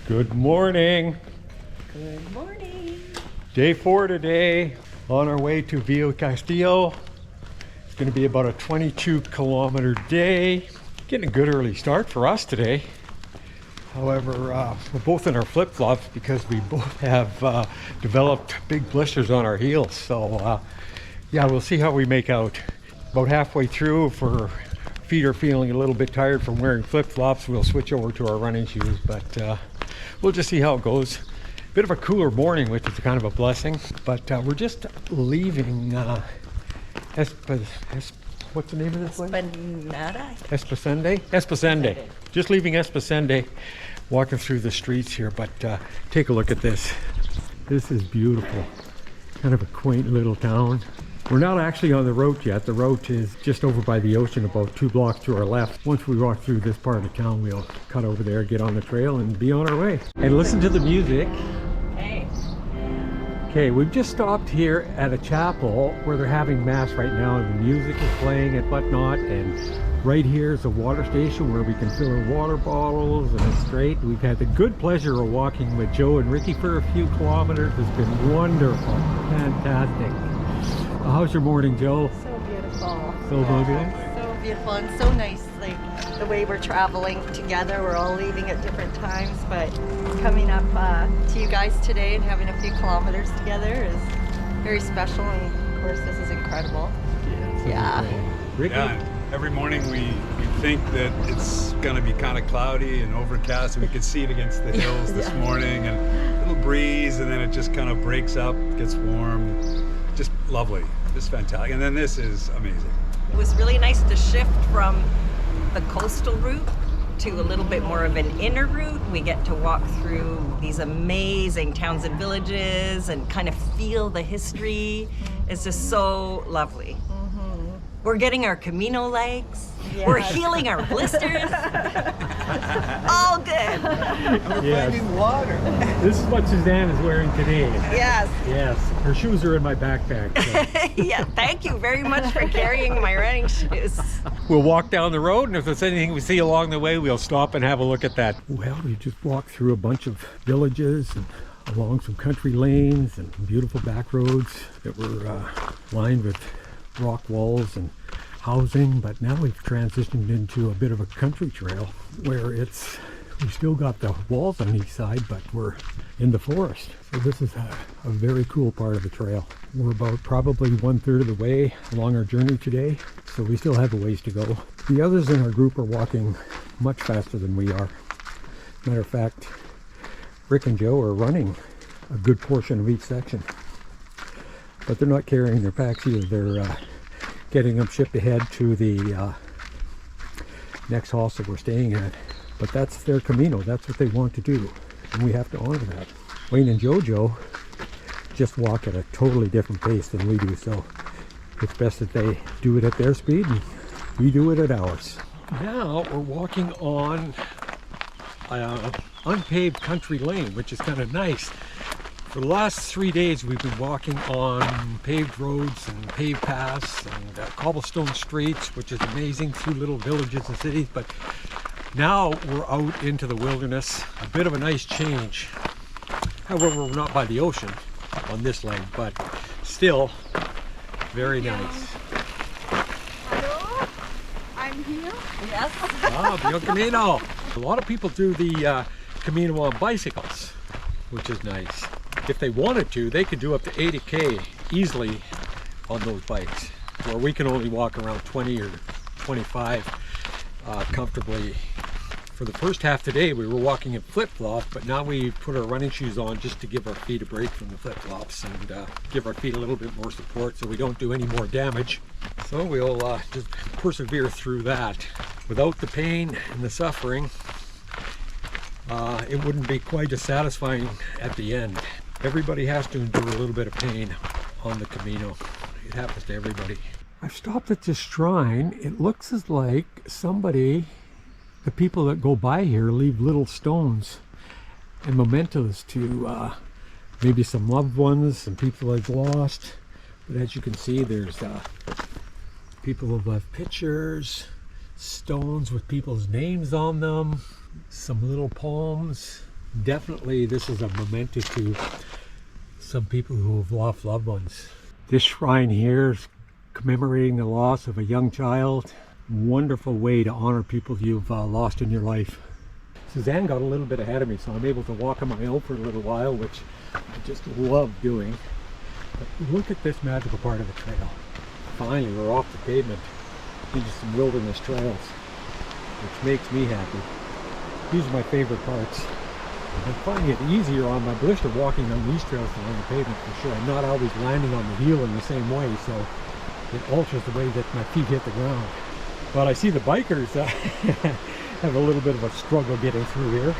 Good morning. Good morning. Day 4 today, on our way to Villa Castillo. It's going to be about a 22-kilometer day. Getting a good early start for us today. However, we're both in our flip-flops because we both have developed big blisters on our heels. So yeah, we'll see how we make out. About halfway through, if our feet are feeling a little bit tired from wearing flip-flops, we'll switch over to our running shoes, but we'll just see how it goes. Bit of a cooler morning, which is kind of a blessing, but we're just leaving what's the name of this place? Espasende. Just leaving Espasende, walking through the streets here, but take a look at this. This is beautiful. Kind of a quaint little town. We're not actually on the road yet. The road is just over by the ocean, about 2 blocks to our left. Once we walk through this part of town, we'll cut over there, get on the trail, and be on our way. And listen to the music. Okay, we've just stopped here at a chapel where they're having mass right now, and the music is playing and whatnot. And right here is a water station where we can fill our water bottles, and it's great. We've had the good pleasure of walking with Joe and Ricky for a few kilometers. It's been wonderful, fantastic. How's your morning, Joe? So beautiful. So good? So beautiful and so nice. Like the way we're traveling together, we're all leaving at different times, but coming up to you guys today and having a few kilometers together is very special. And of course, this is incredible. Yeah. Ricky? Yeah, every morning we think that it's going to be kind of cloudy and overcast, and we could see it against the hills this morning, and a little breeze, and then it just kind of breaks up, gets warm. Just lovely, just fantastic. And then this is amazing. It was really nice to shift from the coastal route to a little bit more of an inner route. We get to walk through these amazing towns and villages and kind of feel the history. It's just so lovely. We're getting our camino legs. Yes. We're healing our blisters. All good. We're finding water. This is what Suzan is wearing today. Yes. Yes. Her shoes are in my backpack. So. Yeah, thank you very much for carrying my running shoes. We'll walk down the road, and if there's anything we see along the way, we'll stop and have a look at that. Well, we just walked through a bunch of villages and along some country lanes and beautiful back roads that were lined with rock walls and housing, but now we've transitioned into a bit of a country trail where we still got the walls on each side, but we're in the forest. So this is a very cool part of the trail. We're about probably 1/3 of the way along our journey today, so we still have a ways to go. The others in our group are walking much faster than we are. Matter of fact, Rick and Joe are running a good portion of each section, but they're not carrying their packs either. They're getting them shipped ahead to the next hostel we're staying at. But that's their camino. That's what they want to do, and we have to honor that. Wayne and Jojo just walk at a totally different pace than we do, so it's best that they do it at their speed and we do it at ours. Now we're walking on unpaved country lane, which is kind of nice. For the last 3 days, we've been walking on paved roads and paved paths and cobblestone streets, which is amazing, through little villages and cities. But now we're out into the wilderness, a bit of a nice change. However, we're not by the ocean on this leg, but still very nice. Hello, I'm here. Yes. Buen camino. A lot of people do the camino on bicycles, which is nice. If they wanted to, they could do up to 80K easily on those bikes, where we can only walk around 20 or 25 comfortably. For the first half today, we were walking in flip-flops, but now we put our running shoes on just to give our feet a break from the flip-flops and give our feet a little bit more support so we don't do any more damage. So we'll just persevere through that. Without the pain and the suffering, it wouldn't be quite as satisfying at the end. Everybody has to endure a little bit of pain on the Camino. It happens to everybody. I've stopped at this shrine. It looks as like somebody, the people that go by here, leave little stones and mementos to maybe some loved ones, some people they've lost. But as you can see, there's people who've left pictures, stones with people's names on them, some little poems, Definitely this is a memento to some people who have lost loved ones. This shrine here is commemorating the loss of a young child. Wonderful way to honor people you've lost in your life. Suzanne got a little bit ahead of me, so I'm able to walk on my own for a little while, which I just love doing. But look at this magical part of the trail. Finally, we're off the pavement into some wilderness trails, which makes me happy. These are my favorite parts. I'm finding it easier on my blister walking on these trails than on the pavement for sure. I'm not always landing on the heel in the same way, so it alters the way that my feet hit the ground. But I see the bikers have a little bit of a struggle getting through here.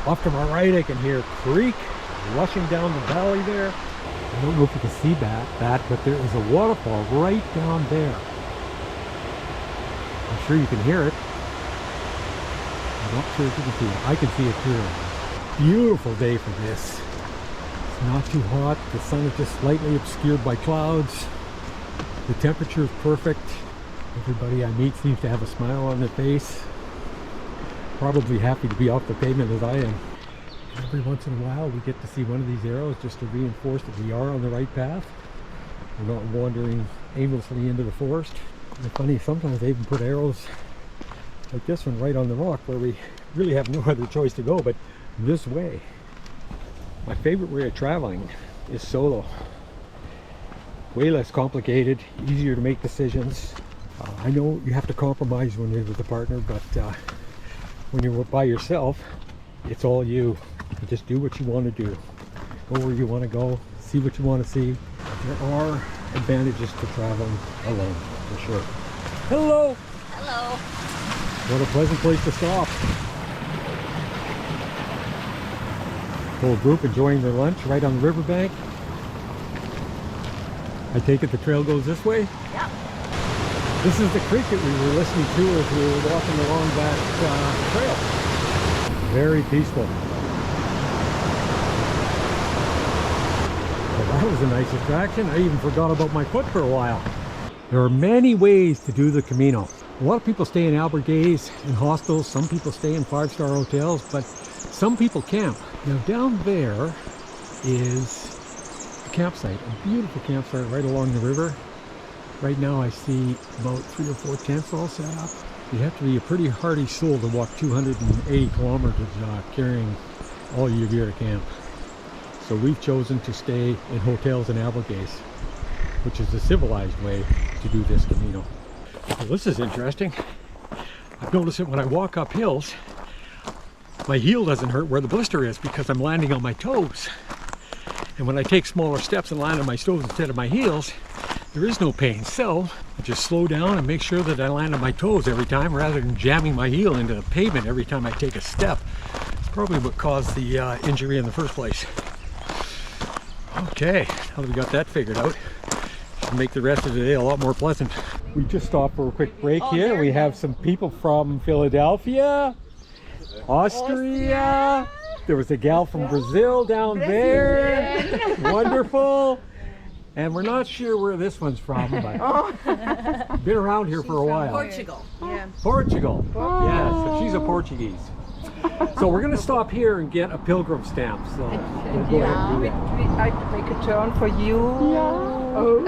Off to my right I can hear a creek rushing down the valley there. I don't know if you can see that, but there is a waterfall right down there. I'm sure you can hear it. I'm not sure if you can see it. I can see it clearly. Beautiful day for this. It's not too hot. The sun is just slightly obscured by clouds. The temperature is perfect. Everybody I meet seems to have a smile on their face. Probably happy to be off the pavement as I am. Every once in a while we get to see one of these arrows just to reinforce that we are on the right path. We're not wandering aimlessly into the forest. And funny, sometimes they even put arrows like this one right on the rock where we really have no other choice to go but this way. My favorite way of traveling is solo. Way less complicated, easier to make decisions. I know you have to compromise when you're with a partner, but when you're by yourself, it's all you. You just do what you want to do. Go where you want to go, see what you want to see. There are advantages to traveling alone, for sure. Hello! Hello. What a pleasant place to stop. Whole group enjoying their lunch right on the riverbank. I take it the trail goes this way? Yeah. This is the creek that we were listening to as we were walking along that trail. Very peaceful. Well, that was a nice attraction. I even forgot about my foot for a while. There are many ways to do the Camino. A lot of people stay in albergues and hostels. Some people stay in 5-star hotels, but some people camp. Now down there is a campsite, a beautiful campsite right along the river. Right now I see about 3 or 4 tents all set up. You have to be a pretty hardy soul to walk 280 kilometers carrying all your gear to camp. So we've chosen to stay in hotels and albergues, which is the civilized way to do this Camino. Well, this is interesting. I've noticed that when I walk up hills, my heel doesn't hurt where the blister is because I'm landing on my toes. And when I take smaller steps and land on my toes instead of my heels, there is no pain. So I just slow down and make sure that I land on my toes every time rather than jamming my heel into the pavement every time I take a step. It's probably what caused the injury in the first place. Okay, now that we got that figured out, should make the rest of the day a lot more pleasant. We just stopped for a quick break here. We have some people from Philadelphia, Austria. There was a gal from Brazil down there. Wonderful. And we're not sure where this one's from, but been around here for a while. Portugal. Yeah. Portugal. Yes, so she's a Portuguese. So we're going to stop here and get a pilgrim stamp. So we'll go ahead and do that. I make a turn for you. Oh,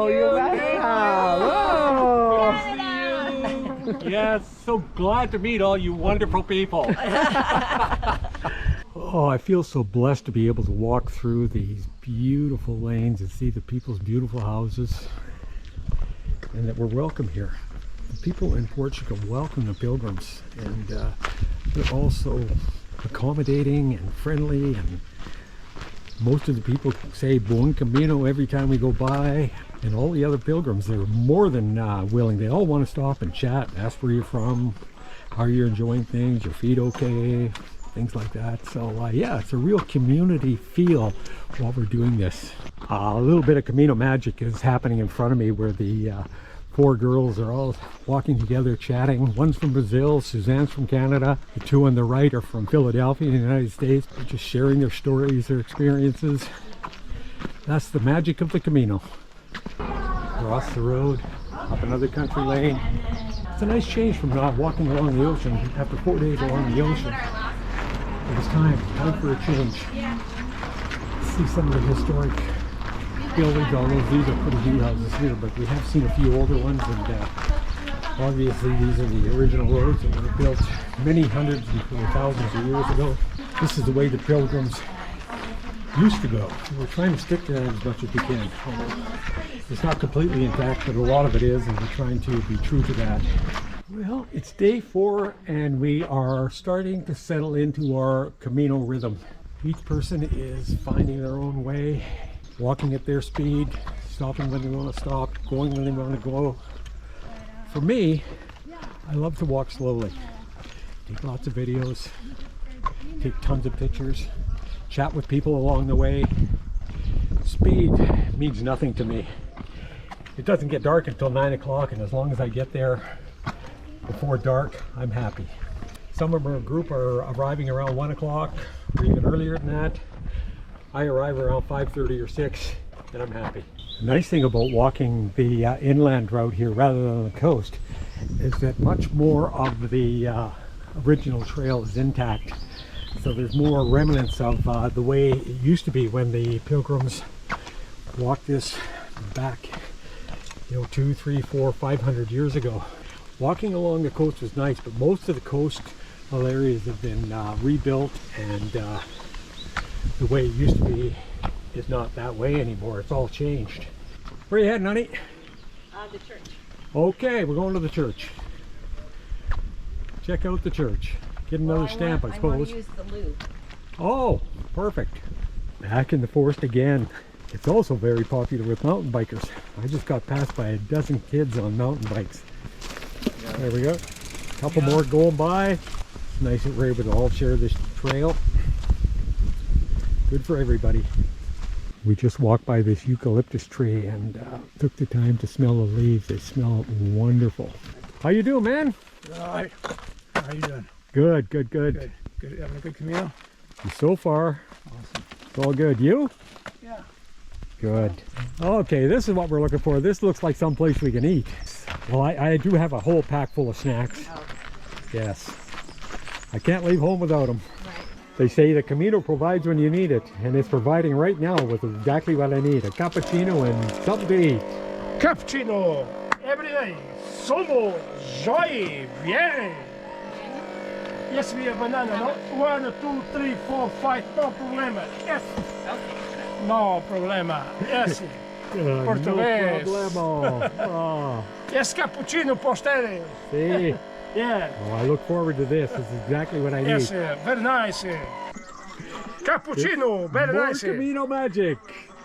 you're welcome. Yes, so glad to meet all you wonderful people. Oh, I feel so blessed to be able to walk through these beautiful lanes and see the people's beautiful houses and that we're welcome here. The people in Portugal welcome the pilgrims, and they're also accommodating and friendly, and most of the people say Buen Camino every time we go by, and all the other pilgrims, they're more than willing. They all want to stop and chat, ask where you're from, how you're enjoying things, your feet okay, things like that. So yeah, it's a real community feel while we're doing this. A little bit of Camino magic is happening in front of me where the 4 girls are all walking together chatting. One's from Brazil, Suzanne's from Canada. The 2 on the right are from Philadelphia in the United States. They're just sharing their stories, their experiences. That's the magic of the Camino. Across the road, up another country lane. It's a nice change from walking along the ocean after 4 days along the ocean. It was time for a change. See some of the historic buildings, although these are pretty new houses here, but we have seen a few older ones, and obviously these are the original roads that were built many hundreds and thousands of years ago. This is the way the pilgrims used to go. We're trying to stick to that as much as we can. It's not completely intact, but a lot of it is, and we're trying to be true to that. Well, it's day 4, and we are starting to settle into our Camino rhythm. Each person is finding their own way, walking at their speed, stopping when they want to stop, going when they want to go. For me, I love to walk slowly. Take lots of videos, take tons of pictures, chat with people along the way. Speed means nothing to me. It doesn't get dark until 9 o'clock, and as long as I get there before dark, I'm happy. Some of our group are arriving around 1 o'clock or even earlier than that. I arrive around 5:30 or 6, and I'm happy. The nice thing about walking the inland route here rather than the coast is that much more of the original trail is intact. So there's more remnants of the way it used to be when the pilgrims walked this back, 200, 300, 400, 500 years ago. Walking along the coast was nice, but most of the coastal areas have been rebuilt, and the way it used to be is not that way anymore. It's all changed. Where are you heading, honey? The church. Okay, we're going to the church. Check out the church. Get another stamp, I suppose. I want to use the loop. Oh, perfect. Back in the forest again. It's also very popular with mountain bikers. I just got passed by a dozen kids on mountain bikes. There we go. A couple more going by. It's nice that we're able to all share this trail. Good for everybody. We just walked by this eucalyptus tree and took the time to smell the leaves. They smell wonderful. How you doing, man? All right. How you doing? Good, good, good. Good. Good. Having a good Camino? So far, Awesome. it's all good. You? Yeah. Good. Okay, this is what we're looking for. This looks like some place we can eat. Well, I do have a whole pack full of snacks. Oh. Yes. I can't leave home without them. Right. They say the Camino provides when you need it, and it's providing right now with exactly what I need. A cappuccino and something to eat. Cappuccino! Every day. Somos joy. Bien. Yes, we have banana, no? 1, 2, 3, 4, 5. No problema. Yes. Okay. No problema. Yes. Português. No problemo. Oh, Yes, cappuccino for ustedes. see? Yeah. Oh, I look forward to this. This is exactly what I need. Yes, very nice. Cappuccino, very More nice. Camino magic.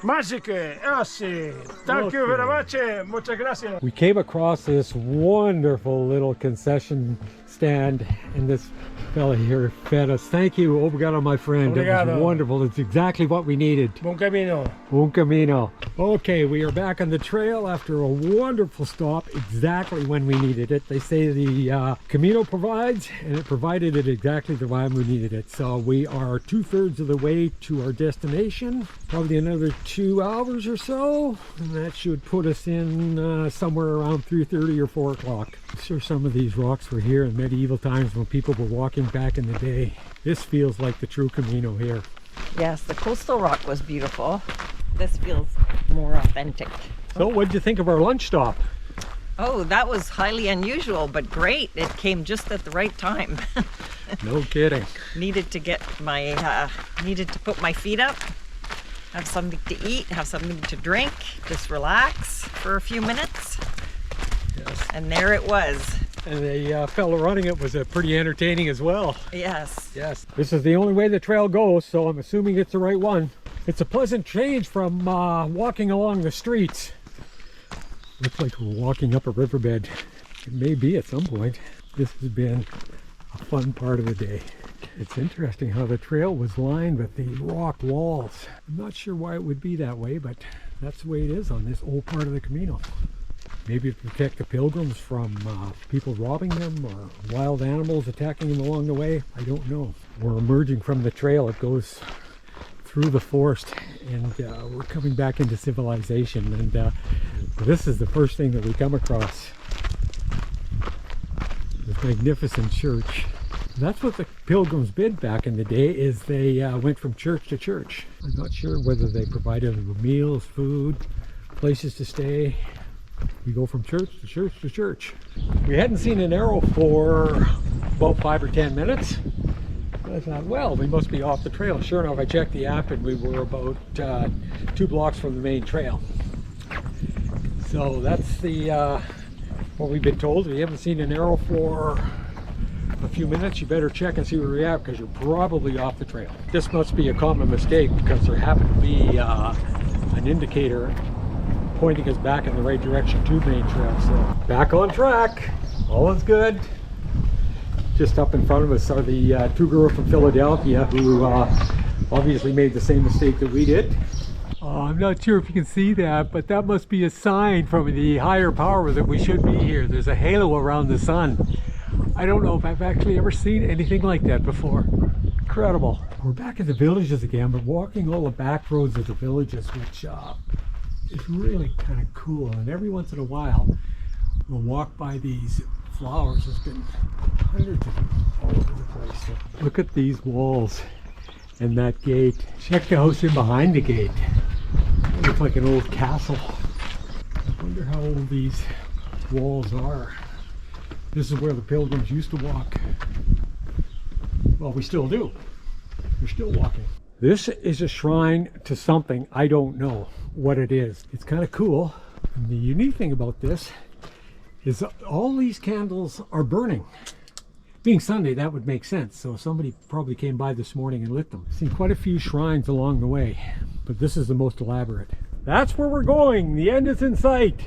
Magic. Yes. Thank you very much. Muchas gracias. We came across this wonderful little concession stand, and this fella here fed us. Thank you, obrigado, my friend. It was Obrigado. wonderful. It's exactly what we needed. Bom camino. Un camino. Okay, we are back on the trail after a wonderful stop, exactly when we needed it. They say the Camino provides, and it provided it exactly the time we needed it. So we are 2/3 of the way to our destination, probably another 2 hours or so, and that should put us in somewhere around 3:30 or 4 o'clock. I'm sure some of these rocks were here in medieval times when people were walking back in the day. This feels like the true Camino here. Yes, the coastal rock was beautiful. This feels more authentic. So what'd you think of our lunch stop? Oh, that was highly unusual, but great. It came just at the right time. No kidding. Needed to get my, needed to put my feet up, have something to eat, have something to drink, just relax for a few minutes. Yes. And there it was. And the fellow running it was pretty entertaining as well. Yes. Yes. This is the only way the trail goes, so I'm assuming it's the right one. It's a pleasant change from walking along the streets. Looks like we're walking up a riverbed. It may be at some point. This has been a fun part of the day. It's interesting how the trail was lined with the rock walls. I'm not sure why it would be that way, but that's the way it is on this old part of the Camino. Maybe to protect the pilgrims from people robbing them or wild animals attacking them along the way. I don't know. We're emerging from the trail. It goes through the forest, and we're coming back into civilization. And this is the first thing that we come across. This magnificent church. That's what the pilgrims did back in the day, is they went from church to church. I'm not sure whether they provided them with meals, food, places to stay. We go from church to church to church. We hadn't seen an arrow for about 5 or 10 minutes. I thought, well, we must be off the trail. Sure enough, I checked the app and we were about 2 blocks from the main trail. So that's the what we've been told. If you haven't seen an arrow for a few minutes, you better check and see where we're at, because you're probably off the trail. This must be a common mistake, because there happened to be an indicator pointing us back in the right direction to main trail. So back on track, all is good. Just up in front of us are the two girls from Philadelphia who obviously made the same mistake that we did. I'm not sure if you can see that, but that must be a sign from the higher power that we should be here. There's a halo around the sun. I don't know if I've actually ever seen anything like that before. Incredible. We're back in the villages again, but walking all the back roads of the villages, which is really kind of cool. And every once in a while, we'll walk by these flowers. There's been hundreds of them all over the place. So look at these walls and that gate. Check the house in behind the gate. It looks like an old castle. I wonder how old these walls are. This is where the pilgrims used to walk. Well, we still do. We're still walking. This is a shrine to something. I don't know what it is. It's kind of cool. And the unique thing about this is all these candles are burning. Being Sunday, that would make sense. So somebody probably came by this morning and lit them. I've seen quite a few shrines along the way, but this is the most elaborate. That's where we're going. The end is in sight.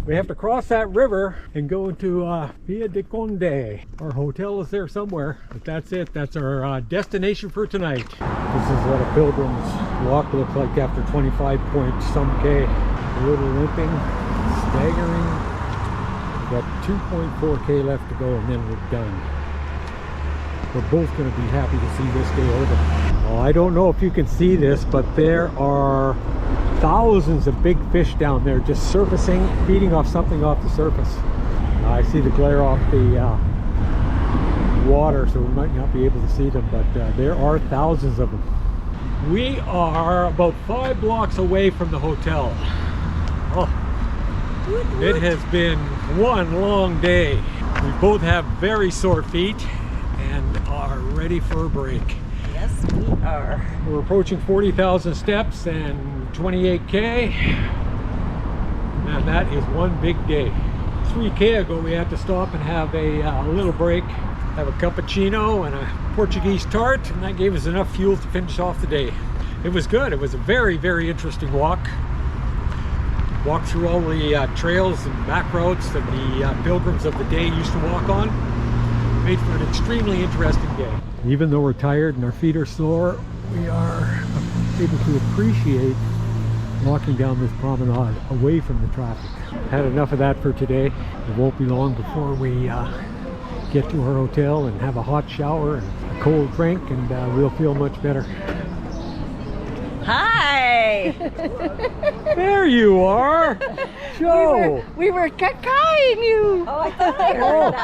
We have to cross that river and go to Via de Conde. Our hotel is there somewhere, but that's it. That's our destination for tonight. This is what a pilgrim's walk looks like after 25 point some K. A little limping, staggering. We've got 2.4 K left to go and then we're done. We're both going to be happy to see this day over. Oh, I don't know if you can see this, but there are thousands of big fish down there just surfacing, feeding off something off the surface. I see the glare off the water, so we might not be able to see them, but there are thousands of them. We are about 5 blocks away from the hotel. Oh, it has been one long day. We both have very sore feet and are ready for a break. Yes, we are. We're approaching 40,000 steps and 28K, and that is one big day. 3K ago we had to stop and have a little break, have a cappuccino and a Portuguese tart, and that gave us enough fuel to finish off the day. It was good. It was a very, very interesting walk. Walked through all the trails and back roads that the pilgrims of the day used to walk on. Made for an extremely interesting day. Even though we're tired and our feet are sore, we are able to appreciate walking down this promenade away from the traffic. Had enough of that for today. It won't be long before we get to our hotel and have a hot shower and a cold drink, and we'll feel much better. Hi! There you are! Joe! We were kakaing you! Oh, I thought I heard that.